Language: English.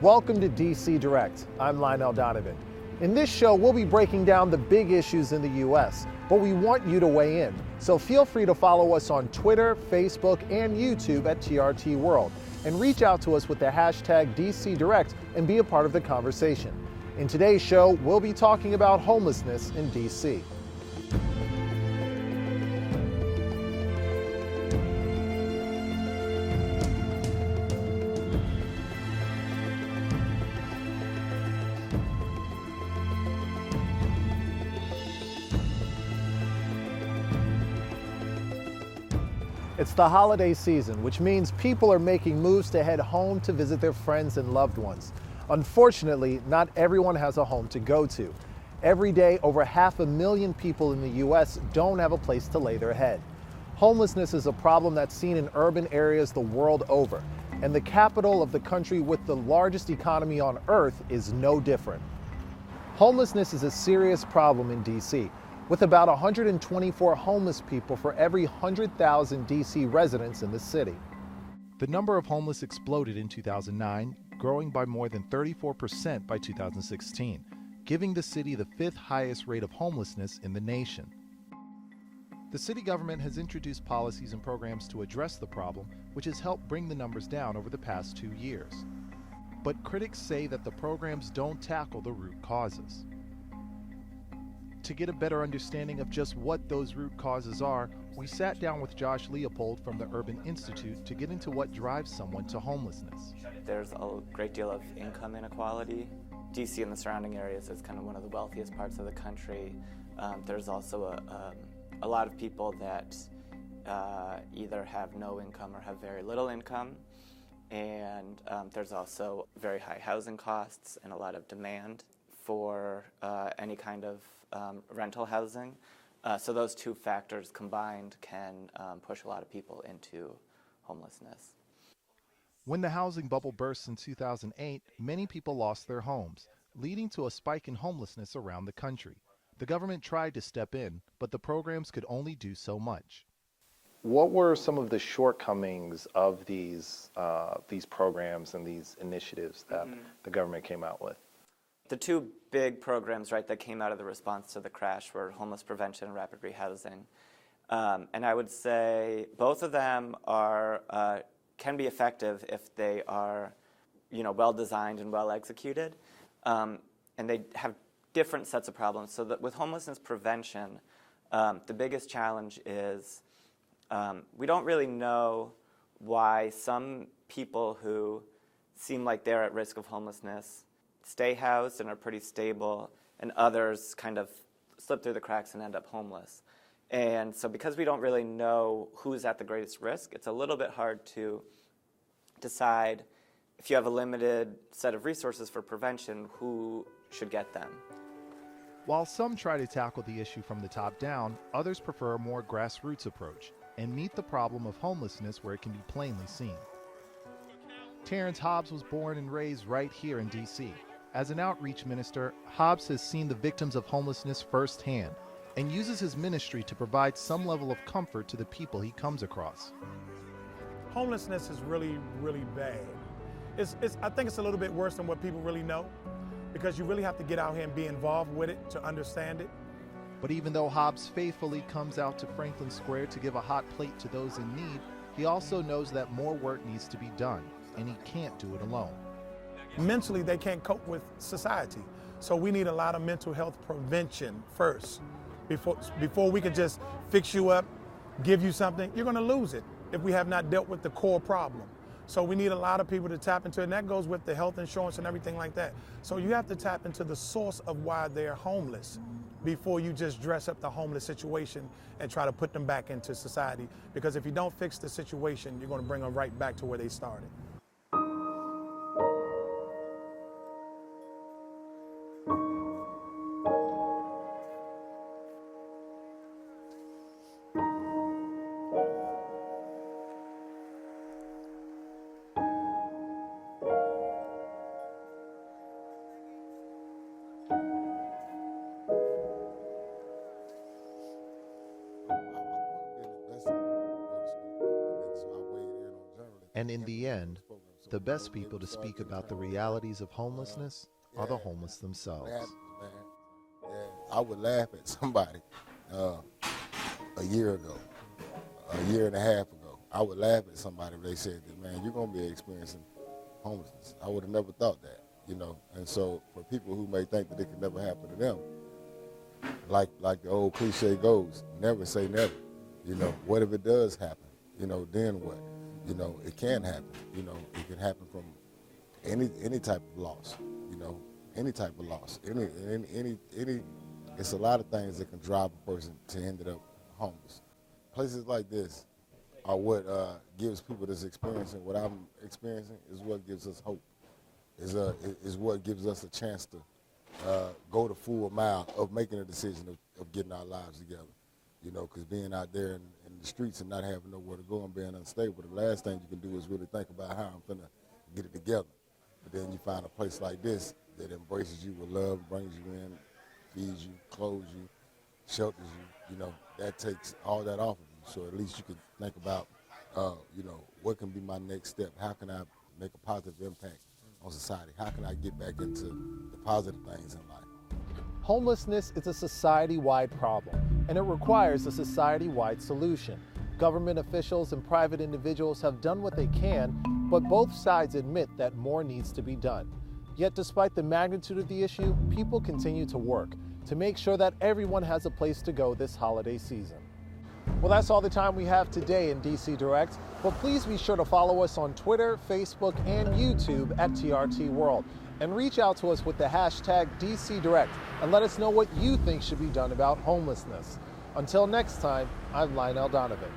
Welcome to DC Direct. I'm Lionel Donovan. In this show, we'll be breaking down the big issues in the U.S., but we want you to weigh in. So feel free to follow us on Twitter, Facebook, and YouTube at TRT World, and reach out to us with the hashtag DC Direct and be a part of the conversation. In today's show, we'll be talking about homelessness in DC. It's the holiday season, which means people are making moves to head home to visit their friends and loved ones. Unfortunately, not everyone has a home to go to. Every day, over 500,000 people in the U.S. don't have a place to lay their head. Homelessness is a problem that's seen in urban areas the world over, and the capital of the country with the largest economy on earth is no different. Homelessness is a serious problem in D.C., with about 124 homeless people for every 100,000 DC residents in the city. The number of homeless exploded in 2009, growing by more than 34% by 2016, giving the city the 5th highest rate of homelessness in the nation. The city government has introduced policies and programs to address the problem, which has helped bring the numbers down over the past 2 years. But critics say that the programs don't tackle the root causes. To get a better understanding of just what those root causes are, we sat down with Josh Leopold from the Urban Institute to get into what drives someone to homelessness. There's a great deal of income inequality. DC and the surrounding areas is kind of one of the wealthiest parts of the country. There's also a lot of people that either have no income or have very little income. And there's also very high housing costs and a lot of demand for any kind of rental housing. So those two factors combined can push a lot of people into homelessness. When the housing bubble burst in 2008, many people lost their homes, leading to a spike in homelessness around the country. The government tried to step in, but the programs could only do so much. What were some of the shortcomings of these programs and these initiatives that the government came out with? The two big programs, right, that came out of the response to the crash were homeless prevention and rapid rehousing. And I would say both of them can be effective if they are, well designed and well executed. And they have different sets of problems. So that with homelessness prevention, the biggest challenge is we don't really know why some people who seem like they're at risk of homelessness stay housed and are pretty stable, and others kind of slip through the cracks and end up homeless. And so because we don't really know who's at the greatest risk, it's a little bit hard to decide if you have a limited set of resources for prevention, who should get them. While some try to tackle the issue from the top down, others prefer a more grassroots approach and meet the problem of homelessness where it can be plainly seen. Terrence Hobbs was born and raised right here in D.C. As an outreach minister, Hobbs has seen the victims of homelessness firsthand and uses his ministry to provide some level of comfort to the people he comes across. Homelessness is really, really bad. I think it's a little bit worse than what people really know, because you really have to get out here and be involved with it to understand it. But even though Hobbs faithfully comes out to Franklin Square to give a hot plate to those in need, he also knows that more work needs to be done, and he can't do it alone. Mentally, they can't cope with society. So we need a lot of mental health prevention first. Before we can just fix you up, give you something, you're gonna lose it if we have not dealt with the core problem. So we need a lot of people to tap into it, and that goes with the health insurance and everything like that. So you have to tap into the source of why they're homeless before you just dress up the homeless situation and try to put them back into society. Because if you don't fix the situation, you're gonna bring them right back to where they started. And in the end, The best people to speak about the realities of homelessness are the homeless themselves. I would laugh at somebody a year ago, a year and a half ago. I would laugh at somebody if they said that, man, you're going to be experiencing homelessness. I would have never thought that, you know. And so for people who may think that it could never happen to them, like the old cliche goes, never say never. You know, what if it does happen? You know, then what? You know, it can happen. You know, it can happen from any type of loss. You know, any type of loss. Any. It's a lot of things that can drive a person to end up homeless. Places like this are what gives people that's experiencing what I'm experiencing is what gives us hope. Is what gives us a chance to go the full mile of making a decision of getting our lives together. You know, because being out there in the streets and not having nowhere to go and being unstable, the last thing you can do is really think about how I'm going to get it together. But then you find a place like this that embraces you with love, brings you in, feeds you, clothes you, shelters you. You know, that takes all that off of you. So at least you can think about, you know, what can be my next step? How can I make a positive impact on society? How can I get back into the positive things in life? Homelessness is a society-wide problem, and it requires a society-wide solution. Government officials and private individuals have done what they can, but both sides admit that more needs to be done. Yet despite the magnitude of the issue, people continue to work to make sure that everyone has a place to go this holiday season. Well, that's all the time we have today in DC Direct, but please be sure to follow us on Twitter, Facebook, and YouTube at TRT World, and reach out to us with the hashtag DC Direct and let us know what you think should be done about homelessness. Until next time, I'm Lionel Donovan.